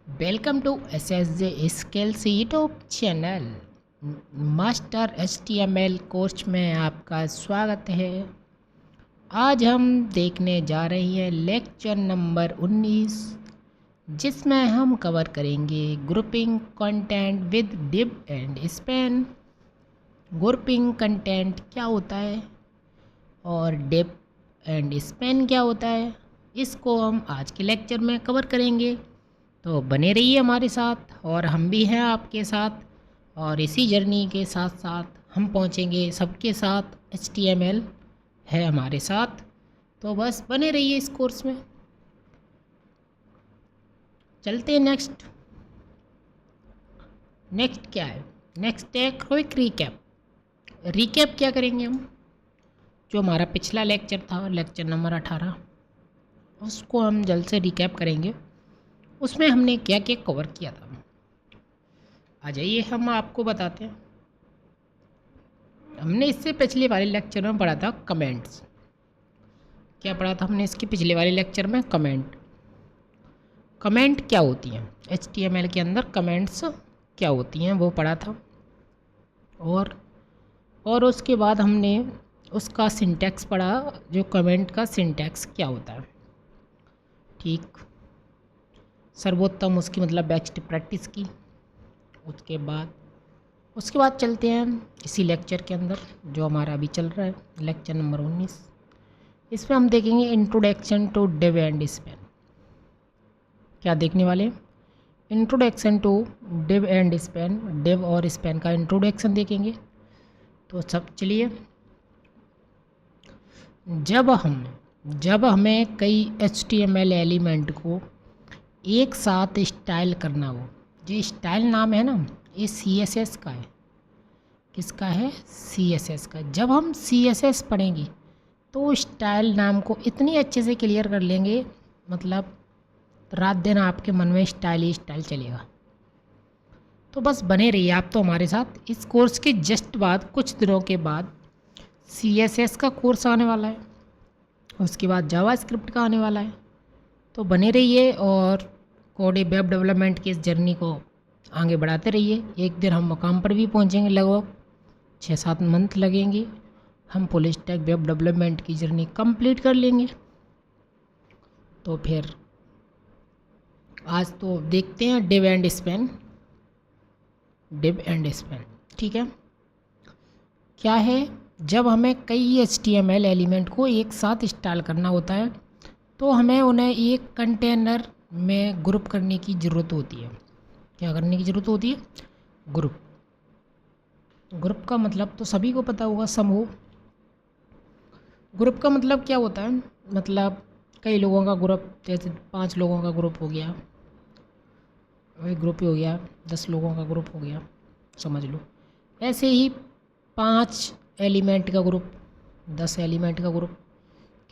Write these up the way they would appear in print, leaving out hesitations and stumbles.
Welcome to SSJ skills YouTube channel. Master HTML course में आपका स्वागत है। आज हम देखने जा रहे हैं लेक्चर नंबर 19, जिसमें हम कवर करेंगे grouping content with div and span. Grouping content क्या होता है और डिव एंड स्पैन क्या होता है, इसको हम आज के लेक्चर में कवर करेंगे। तो बने रहिए हमारे साथ और हम भी हैं आपके साथ, और इसी जर्नी के साथ साथ हम पहुंचेंगे सबके साथ। HTML है हमारे साथ, तो बस बने रहिए इस कोर्स में। चलते हैं नेक्स्ट क्या है? नेक्स्ट है क्विक रिकैप। रिकैप क्या करेंगे हम? जो हमारा पिछला लेक्चर था, लेक्चर नंबर 18, उसको हम जल्द से रिकैप करेंगे। उसमें हमने क्या क्या कवर किया था, आ जाइए हम आपको बताते हैं। हमने इससे पिछले वाले लेक्चर में पढ़ा था कमेंट्स। क्या पढ़ा था हमने इसके पिछले वाले लेक्चर में? कमेंट क्या होती हैं, HTML के अंदर कमेंट्स क्या होती हैं वो पढ़ा था। और उसके बाद हमने उसका सिंटैक्स पढ़ा, जो कमेंट का सिंटैक्स क्या होता है। ठीक, सर्वोत्तम उसकी मतलब बेस्ट प्रैक्टिस की। उसके बाद चलते हैं इसी लेक्चर के अंदर जो हमारा अभी चल रहा है, लेक्चर नंबर 19। इसमें हम देखेंगे introduction to div and span. क्या देखने वाले? Introduction to div and span. Div और स्पैन का इंट्रोडक्शन देखेंगे। तो सब चलिए, जब हमें कई HTML एलिमेंट को एक साथ स्टाइल करना हो, जो स्टाइल नाम है ना, ये CSS का है। किसका है? CSS का। जब हम CSS पढ़ेंगे तो स्टाइल नाम को इतनी अच्छे से क्लियर कर लेंगे, मतलब रात दिन आपके मन में स्टाइल ही स्टाइल चलेगा। तो बस बने रहिए आप तो हमारे साथ। इस कोर्स के जस्ट बाद, कुछ दिनों के बाद, CSS का कोर्स आने वाला है, उसके बाद जावास्क्रिप्ट का आने वाला है। तो बने रहिए और कोड वेब डेवलपमेंट की इस जर्नी को आगे बढ़ाते रहिए। एक दिन हम मुकाम पर भी पहुंचेंगे, लगभग 6-7 मंथ लगेंगे, हम फुल स्टैक वेब डेवलपमेंट की जर्नी कंप्लीट कर लेंगे। तो फिर आज तो देखते हैं डिव एंड स्पैन। ठीक है, क्या है? जब हमें कई HTML एलिमेंट को एक साथ इंस्टॉल करना होता है तो हमें उन्हें एक कंटेनर में ग्रुप करने की ज़रूरत होती है। क्या करने की ज़रूरत होती है? ग्रुप का मतलब तो सभी को पता होगा, समूह। ग्रुप का मतलब क्या होता है? मतलब कई लोगों का ग्रुप, जैसे 5 लोगों का ग्रुप हो गया, वही ग्रुप ही हो गया। 10 लोगों का ग्रुप हो गया, समझ लो। ऐसे ही 5 एलिमेंट का ग्रुप, 10 एलिमेंट का ग्रुप,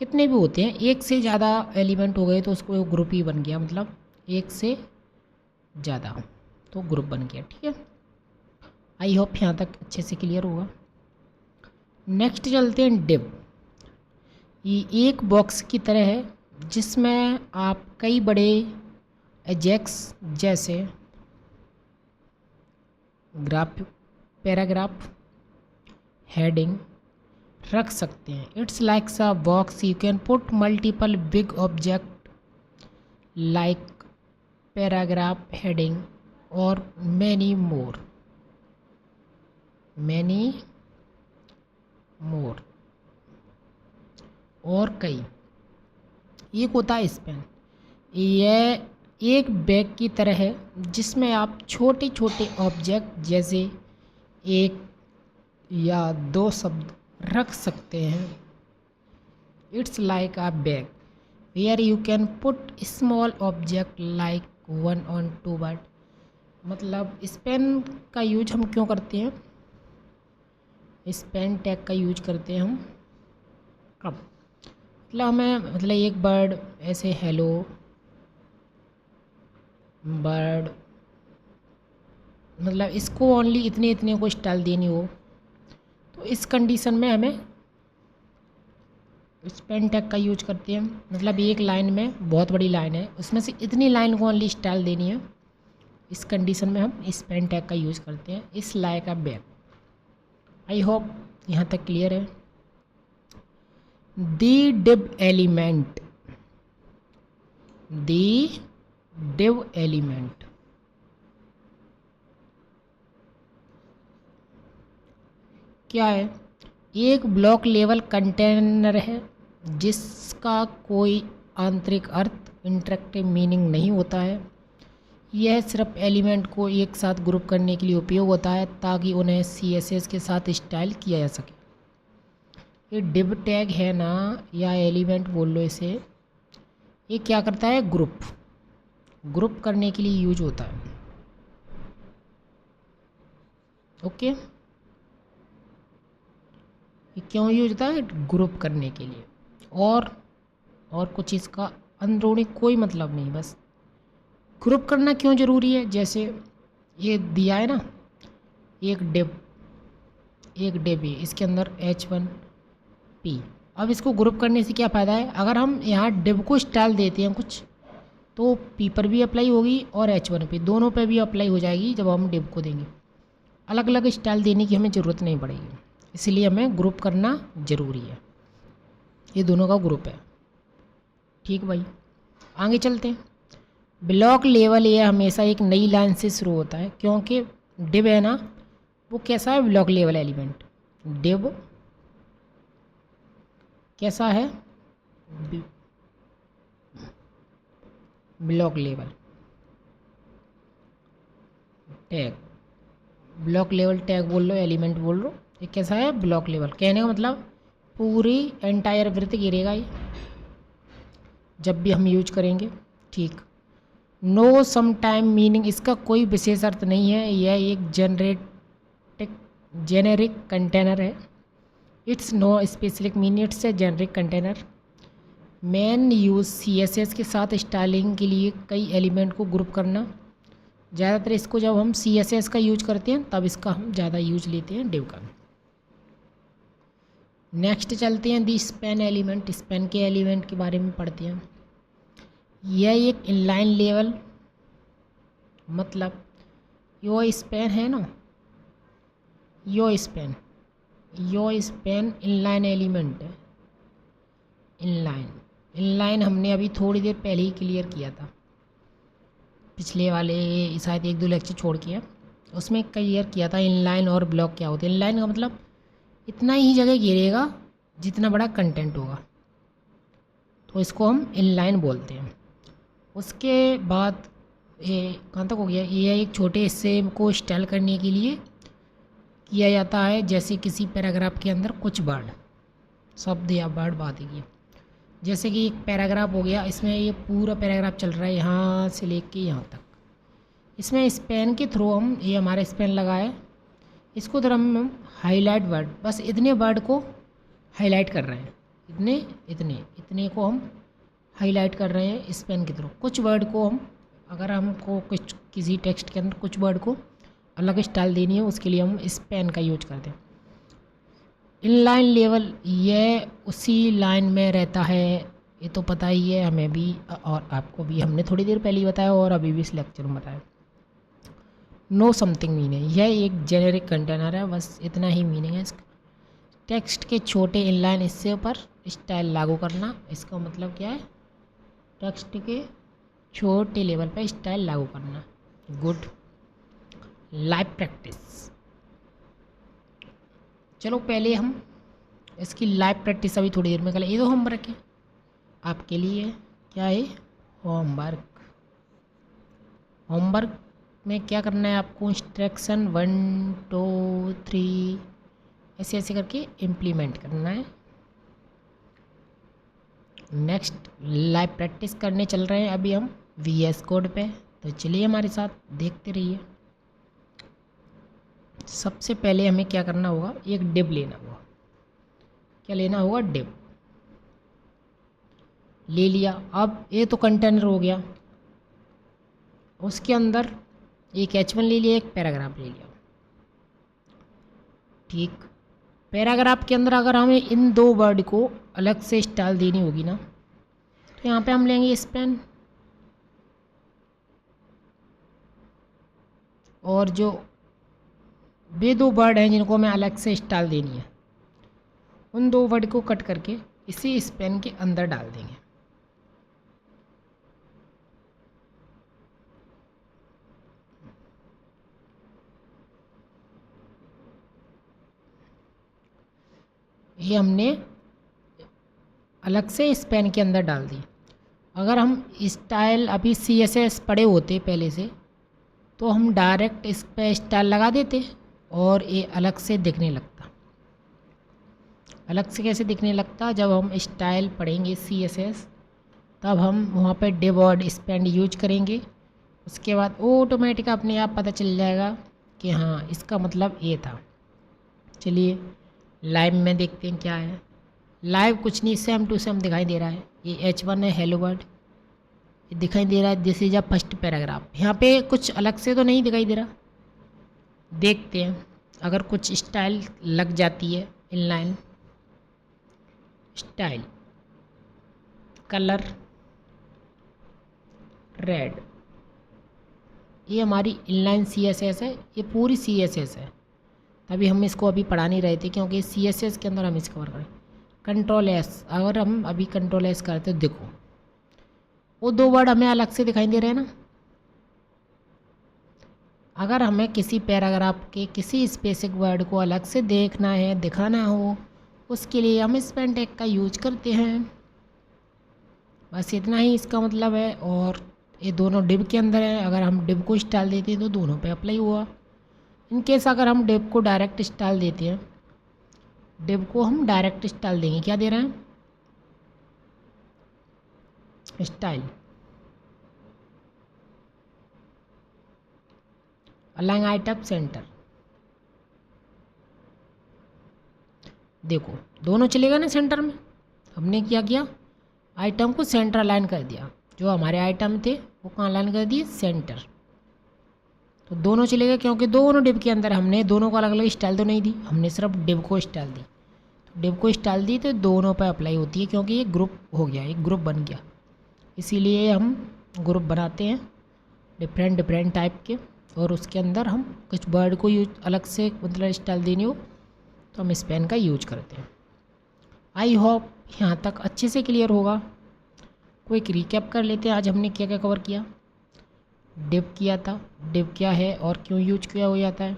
कितने भी होते हैं। एक से ज़्यादा एलिमेंट हो गए तो उसको ग्रुप ही बन गया, मतलब एक से ज़्यादा तो ग्रुप बन गया। ठीक है, आई होप यहाँ तक अच्छे से क्लियर होगा। नेक्स्ट चलते हैं डिव। ये एक बॉक्स की तरह है जिसमें आप कई बड़े एजेक्स जैसे ग्राफ, पैराग्राफ, हेडिंग रख सकते हैं। It's like a box you can put multiple big object like paragraph, heading और मैनी मोर और कई। एक होता है स्पैन। यह एक बैग की तरह है जिसमें आप छोटे छोटे ऑब्जेक्ट जैसे 1 या 2 शब्द रख सकते हैं। It's like a bag where you can put small object like 1 और 2 वर्ड। मतलब स्पेन का यूज हम क्यों करते हैं? स्पेन टैग का यूज करते हैं हम कब? मतलब हमें, मतलब एक बर्ड, ऐसे हेलो बर्ड, मतलब इसको ओनली इतने इतने को स्टाइल देनी हो, तो इस कंडीशन में हमें स्पेन टैग का यूज करते हैं। मतलब एक लाइन में, बहुत बड़ी लाइन है, उसमें से इतनी लाइन को ओनली स्टाइल देनी है इस कंडीशन में हम स्पैन टैग का यूज़ करते हैं, इस like a bag. I hope यहाँ तक क्लियर है। दी डिव एलिमेंट, दी डिव एलिमेंट क्या है? एक ब्लॉक लेवल कंटेनर है जिसका कोई आंतरिक अर्थ इंटरेक्टिव मीनिंग नहीं होता है। यह सिर्फ एलिमेंट को एक साथ ग्रुप करने के लिए उपयोग होता है ताकि उन्हें CSS के साथ स्टाइल किया जा सके। ये डिव टैग है ना, या एलिमेंट बोल लो इसे, ये क्या करता है? ग्रुप करने के लिए यूज होता है। ओके, ये क्यों यूज होता है? ग्रुप करने के लिए। और कुछ इसका अंदरूनी कोई मतलब नहीं, बस ग्रुप करना क्यों ज़रूरी है? जैसे ये दिया है ना, एक डिब है, इसके अंदर H1P। अब इसको ग्रुप करने से क्या फ़ायदा है? अगर हम यहाँ डिब को स्टाइल देते हैं कुछ, तो P पर भी अप्लाई होगी और H1P दोनों पे भी अप्लाई हो जाएगी। जब हम डिब को देंगे, अलग अलग स्टाइल देने की हमें ज़रूरत नहीं पड़ेगी, इसलिए हमें ग्रुप करना ज़रूरी है। ये दोनों का ग्रुप है। ठीक भाई, आगे चलते हैं। ब्लॉक लेवल ये हमेशा एक नई लाइन से शुरू होता है, क्योंकि डिव है ना, वो कैसा है? Block level element. डिव कैसा है? Block level tag, block level tag बोल लो, एलिमेंट बोल लो, ये कैसा है? Block level. कहने का मतलब पूरी एंटायर वृत्त गिरेगा ये जब भी हम यूज करेंगे। ठीक। नो सम टाइम मीनिंग, इसका कोई विशेष अर्थ नहीं है, यह एक जेनेरिक कंटेनर है। It's no specific meaning, it's a generic container. Main use CSS के साथ स्टाइलिंग के लिए कई एलिमेंट को ग्रुप करना। ज़्यादातर इसको जब हम CSS का यूज करते हैं तब इसका हम ज़्यादा यूज लेते हैं डिव का। नेक्स्ट चलते हैं दी स्पैन एलिमेंट। स्पैन के एलिमेंट के बारे में पढ़ते हैं। यह एक इनलाइन लेवल, मतलब यो स्पैन है ना, यो स्पैन इनलाइन एलिमेंट है। इनलाइन हमने अभी थोड़ी देर पहले ही क्लियर किया था, पिछले वाले शायद 1-2 लेक्चर छोड़ के, उसमें क्लियर किया था इनलाइन और ब्लॉक क्या होते हैं। इनलाइन का मतलब इतना ही जगह घेरेगा जितना बड़ा कंटेंट होगा, तो इसको हम इनलाइन बोलते हैं। उसके बाद ये कहाँ तक हो गया? ये एक छोटे हिस्से को स्टाइल करने के लिए किया जाता है, जैसे किसी पैराग्राफ के अंदर कुछ वर्ड, शब्द या वर्ड बात है। जैसे कि एक पैराग्राफ हो गया, इसमें ये पूरा पैराग्राफ चल रहा है यहाँ से लेके यहाँ तक। इसमें स्पेन के थ्रू हम, ये हमारा स्पेन लगा है, इसको तरह हम हाईलाइट वर्ड, बस इतने वर्ड को हाईलाइट कर रहे हैं, इतने को हम हाईलाइट कर रहे हैं स्पेन के थ्रू। कुछ वर्ड को हम, अगर हमको कुछ किसी टेक्स्ट के अंदर कुछ वर्ड को अलग स्टाइल देनी है, उसके लिए हम स्पेन का यूज करते हैं। इनलाइन लेवल यह उसी लाइन में रहता है, ये तो पता ही है हमें भी और आपको भी, हमने थोड़ी देर पहले ही बताया और अभी भी इस लेक्चर में बताया। नो समथिंग मीनिंग, यह एक जेनेरिक कंटेनर है, बस इतना ही मीनिंग है इसका। टेक्स्ट के छोटे इनलाइन हिस्से पर स्टाइल लागू करना, इसका मतलब क्या है? टेक्स्ट के छोटे लेवल पर स्टाइल लागू करना। गुड। लाइव प्रैक्टिस, चलो पहले हम इसकी लाइव प्रैक्टिस अभी थोड़ी देर में करें। ये तो होमवर्क है आपके लिए। क्या है? होमवर्क में क्या करना है आपको? इंस्ट्रक्शन 1 2 3 ऐसे ऐसे करके इम्प्लीमेंट करना है। नेक्स्ट लाइव प्रैक्टिस करने चल रहे हैं अभी हम VS कोड पे, तो चलिए हमारे साथ देखते रहिए। सबसे पहले हमें क्या करना होगा? एक डिव लेना होगा। क्या लेना होगा? डिव ले लिया। अब ये तो कंटेनर हो गया, उसके अंदर एक H1 ले लिया, एक पैराग्राफ ले लिया। ठीक। पैराग्राफ के अंदर अगर हमें इन दो वर्ड को अलग से स्टाइल देनी होगी ना, तो यहाँ पे हम लेंगे स्पेन। और जो वे दो वर्ड हैं जिनको हमें अलग से स्टाइल देनी है, उन दो वर्ड को कट करके इसी स्पेन के अंदर डाल देंगे। ये हमने अलग से स्पेन के अंदर डाल दी। अगर हम स्टाइल अभी CSS पढ़े होते पहले से, तो हम डायरेक्ट इस पे स्टाइल लगा देते और ये अलग से दिखने लगता। अलग से कैसे दिखने लगता? जब हम स्टाइल पढ़ेंगे CSS, तब हम वहाँ पे डिव और स्पेंड यूज करेंगे। उसके बाद ऑटोमेटिक अपने आप पता चल जाएगा कि हाँ इसका मतलब ये था। चलिए लाइव में देखते हैं क्या है। लाइव कुछ नहीं, सेम टू सेम दिखाई दे रहा है। ये H1 है, हेलो वर्ड, ये दिखाई दे रहा है। This is a first paragraph. यहाँ पे कुछ अलग से तो नहीं दिखाई दे रहा, देखते हैं। अगर कुछ स्टाइल लग जाती है, इनलाइन स्टाइल, कलर रेड, ये हमारी इनलाइन CSS है, ये पूरी CSS है। तभी हम इसको अभी पढ़ा नहीं रहे थे क्योंकि CSS के अंदर हम इसको कवर करें। कंट्रोल एस, अगर हम अभी कंट्रोल एस करते तो देखो वो दो वर्ड हमें अलग से दिखाई दे रहे हैं ना। अगर हमें किसी पैराग्राफ के किसी स्पेसिफिक वर्ड को अलग से देखना है, दिखाना हो, उसके लिए हम स्पेन टैग का यूज करते हैं। बस इतना ही इसका मतलब है। और ये दोनों डिव के अंदर है। अगर हम डिव को स्टाइल देते हैं तो दोनों पे अप्लाई हुआ। इनकेस अगर हम डिव को डायरेक्ट स्टाइल देते हैं, डिव को हम डायरेक्ट स्टाइल देंगे, क्या दे रहे हैं? Style align item centre. देखो दोनों चलेगा ना सेंटर में। हमने क्या किया? आइटम को सेंटर अलाइन कर दिया। जो हमारे आइटम थे वो कहाँ अलाइन कर दिए? सेंटर। तो दोनों चलेगा क्योंकि दोनों डिव के अंदर हमने दोनों को अलग अलग स्टाइल तो नहीं दी, हमने सिर्फ डिव को स्टाइल दी। तो डिव को स्टाइल दी तो दोनों पर अप्लाई होती है क्योंकि ये ग्रुप हो गया, एक ग्रुप बन गया। इसीलिए हम ग्रुप बनाते हैं डिफरेंट डिफरेंट टाइप के, और उसके अंदर हम कुछ वर्ड को यूज अलग से मतलब स्टाइल देनी हो तो हम इस पेन का यूज करते हैं। आई होप यहाँ तक अच्छे से क्लियर होगा। कोई एक रिकैप कर लेते हैं आज हमने क्या क्या कवर किया। डिव किया था, डिव क्या है और क्यों यूज किया हो जाता है।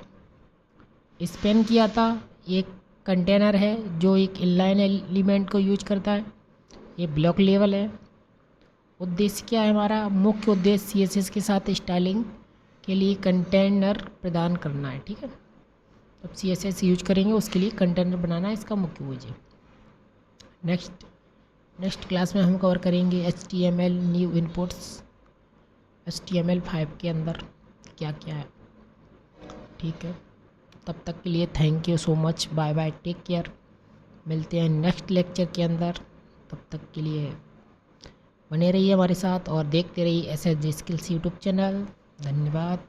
स्पेन किया था, एक कंटेनर है जो एक इनलाइन एलिमेंट को यूज करता है। ये ब्लॉक लेवल है। उद्देश्य क्या है हमारा? मुख्य उद्देश्य CSS के साथ स्टाइलिंग के लिए कंटेनर प्रदान करना है। ठीक है, अब CSS यूज करेंगे उसके लिए कंटेनर बनाना है, इसका मुख्य उद्देश्य। नेक्स्ट क्लास में हम कवर करेंगे HTML न्यू इनपुट्स, HTML5 के अंदर क्या क्या है। ठीक है, तब तक के लिए thank you so much, bye bye, take care. मिलते हैं नेक्स्ट लेक्चर के अंदर। तब तक के लिए बने रहिए हमारे साथ और देखते रहिए SSG स्किल्स यूट्यूब चैनल। धन्यवाद।